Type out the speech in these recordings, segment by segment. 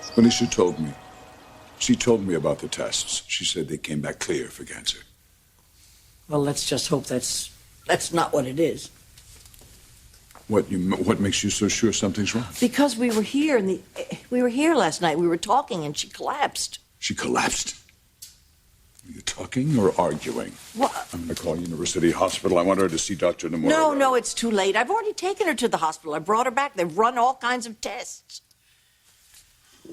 Felicia told me. She told me about the tests. She said they came back clear for cancer. Well, let's just hope that's not what it is. What makes you so sure something's wrong? Because we were here last night. We were talking and she collapsed. She collapsed? Are you talking or arguing? What? I'm going to call University Hospital. I want her to see Dr. Nomura. No, it's too late. I've already taken her to the hospital. I brought her back. They've run all kinds of tests.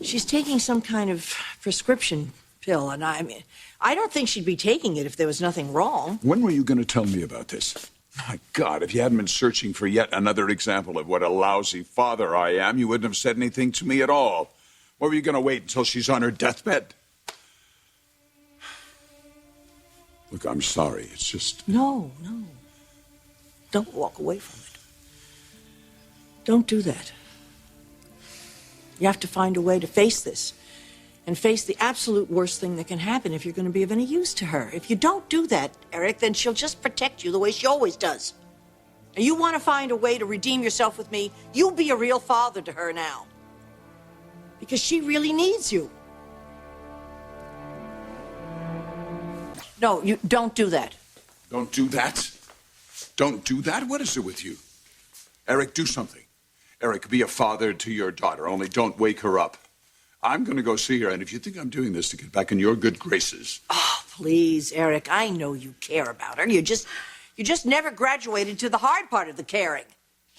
She's taking some kind of prescription pill, and I don't think she'd be taking it if there was nothing wrong. When were you going to tell me about this? My God, if you hadn't been searching for yet another example of what a lousy father I am, you wouldn't have said anything to me at all. Or were you going to wait until she's on her deathbed? Look, I'm sorry. It's just... No. Don't walk away from it. Don't do that. You have to find a way to face this and face the absolute worst thing that can happen if you're going to be of any use to her. If you don't do that, Eric, then she'll just protect you the way she always does. And you want to find a way to redeem yourself with me, you'll be a real father to her now. Because she really needs you. No, you don't do that. Don't do that? Don't do that? What is it with you? Eric, do something. Eric, be a father to your daughter, only don't wake her up. I'm going to go see her, and if you think I'm doing this to get back in your good graces... Oh, please, Eric, I know you care about her. You just never graduated to the hard part of the caring.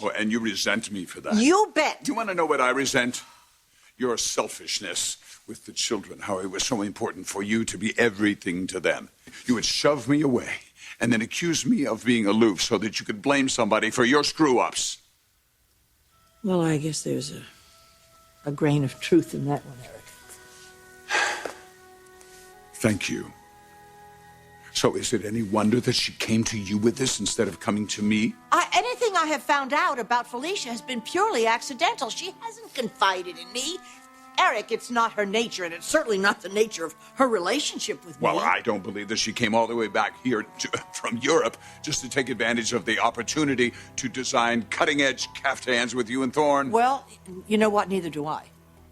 Oh, and you resent me for that? You bet. Do you want to know what I resent? Your selfishness with the children, how it was so important for you to be everything to them. You would shove me away and then accuse me of being aloof so that you could blame somebody for your screw-ups. Well, I guess there's a grain of truth in that one, Eric. Thank you. So is it any wonder that she came to you with this instead of coming to me? Anything I have found out about Felicia has been purely accidental. She hasn't confided in me. Eric, it's not her nature, and it's certainly not the nature of her relationship with me. Well, I don't believe that she came all the way back here from Europe just to take advantage of the opportunity to design cutting-edge caftans with you and Thorne. Well, you know what? Neither do I.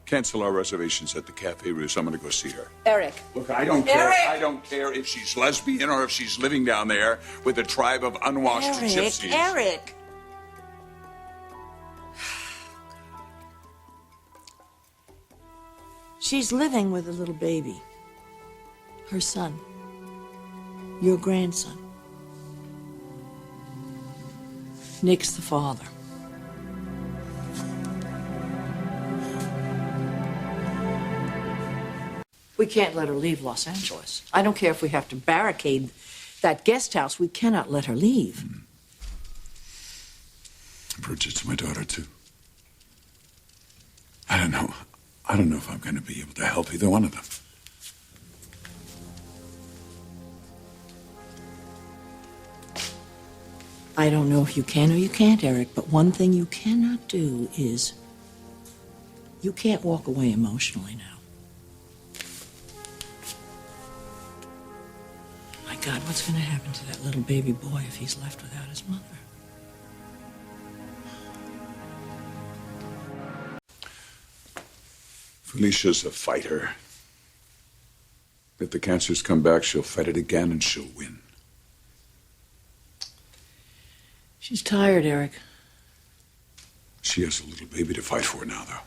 Cancel our reservations at the Cafe Russe. I'm going to go see her. Eric. Look, I don't care. Eric! I don't care if she's lesbian or if she's living down there with a tribe of unwashed gypsies. Eric. She's living with a little baby. Her son. Your grandson. Nick's the father. We can't let her leave Los Angeles. I don't care if we have to barricade that guest house. We cannot let her leave. Bridget's my daughter, too. I don't know. I don't know if I'm going to be able to help either one of them. I don't know if you can or you can't, Eric, but one thing you cannot do is you can't walk away emotionally now. My God, what's going to happen to that little baby boy if he's left without his mother? Felicia's a fighter. If the cancers come back, she'll fight it again and she'll win. She's tired, Eric. She has a little baby to fight for now, though.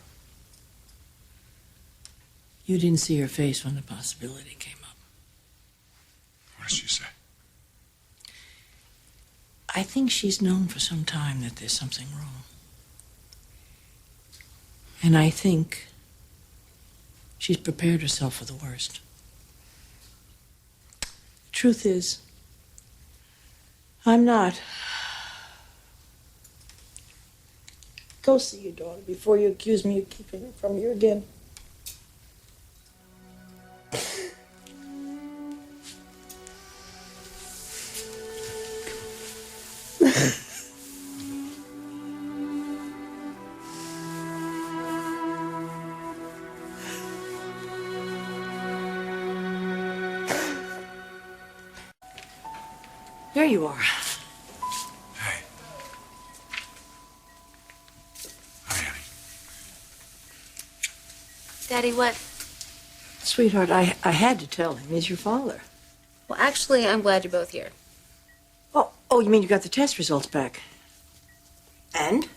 You didn't see her face when the possibility came up. What does she say? I think she's known for some time that there's something wrong. And I think she's prepared herself for the worst. The truth is, I'm not. Go see your daughter before you accuse me of keeping her from you again. There you are. Hey. Hi, honey. Daddy, what? Sweetheart, I had to tell him. He's your father. Well, actually, I'm glad you're both here. Oh, you mean you got the test results back? And?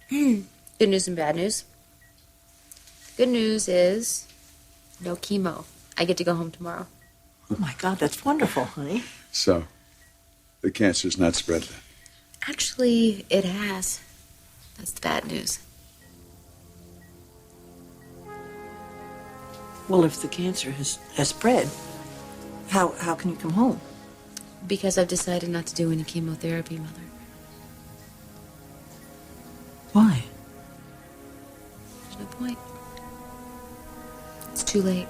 Good news and bad news. Good news is no chemo. I get to go home tomorrow. Oh, my God, that's wonderful, honey. So, the cancer's not spread then? Actually, it has. That's the bad news. Well, if the cancer has spread, how can you come home? Because I've decided not to do any chemotherapy, Mother. Why? There's no point. It's too late.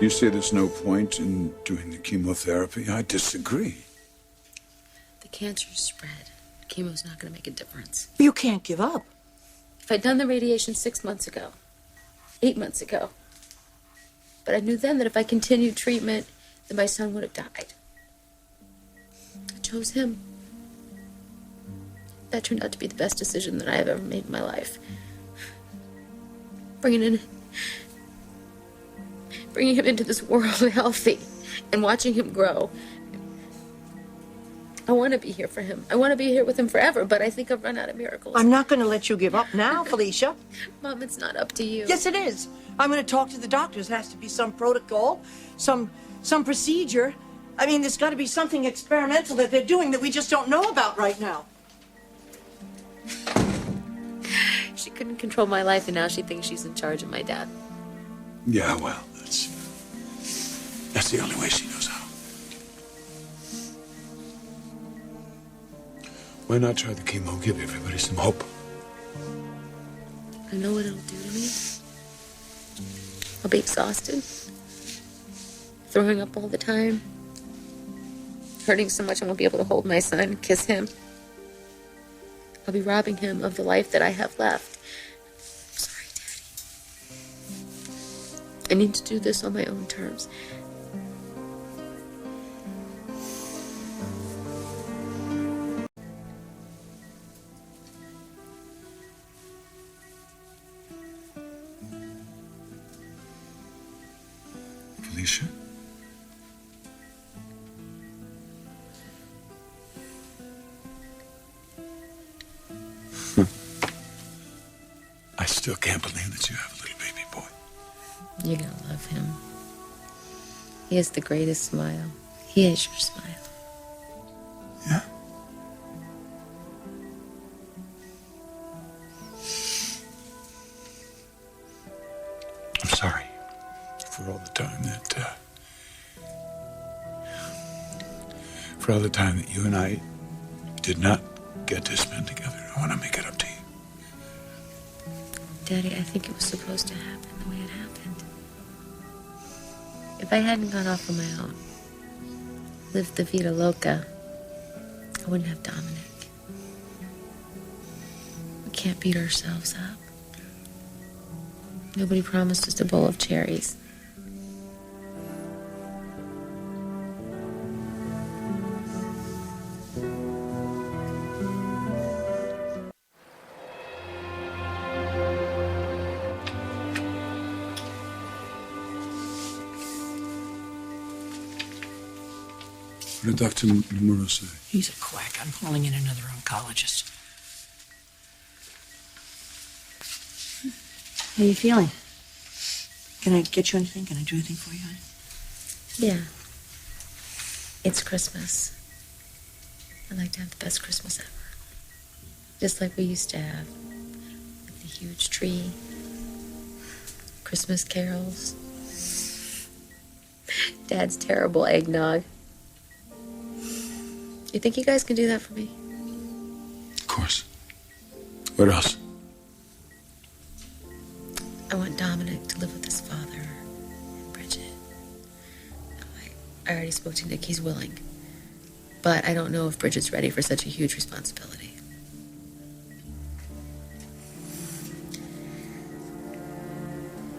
You say there's no point in doing the chemotherapy? I disagree. The cancer's spread. Chemo's not going to make a difference. You can't give up. If I'd done the radiation 6 months ago, 8 months ago, but I knew then that if I continued treatment, then my son would have died. I chose him. That turned out to be the best decision that I have ever made in my life. Bringing him into this world healthy and watching him grow. I want to be here for him. I want to be here with him forever, but I think I've run out of miracles. I'm not going to let you give up now, Felicia. Mom, it's not up to you. Yes, it is. I'm going to talk to the doctors. There has to be some protocol, some procedure. I mean, there's got to be something experimental that they're doing that we just don't know about right now. She couldn't control my life, and now she thinks she's in charge of my dad. Yeah, well, that's the only way she knows how. Why not try the chemo? Give everybody some hope. I know what it'll do to me. I'll be exhausted, throwing up all the time, hurting so much I won't be able to hold my son, kiss him. I'll be robbing him of the life that I have left. I'm sorry, Daddy. I need to do this on my own terms. Felicia? I still can't believe that you have a little baby boy. You're gonna love him. He has the greatest smile. He is your smile. Yeah? I'm sorry for all the time that you and I did not get to spend together. I want to make it up to you. Daddy, I think it was supposed to happen the way it happened. If I hadn't gone off on my own, lived the vida loca, I wouldn't have Dominic. We can't beat ourselves up. Nobody promised us a bowl of cherries. What did Dr. Muro say? He's a quack. I'm calling in another oncologist. How are you feeling? Can I get you anything? Can I do anything for you, honey? Yeah. It's Christmas. I'd like to have the best Christmas ever. Just like we used to have. With the huge tree. Christmas carols. Dad's terrible eggnog. You think you guys can do that for me? Of course. What else? I want Dominic to live with his father and Bridget. I already spoke to Nick. He's willing. But I don't know if Bridget's ready for such a huge responsibility.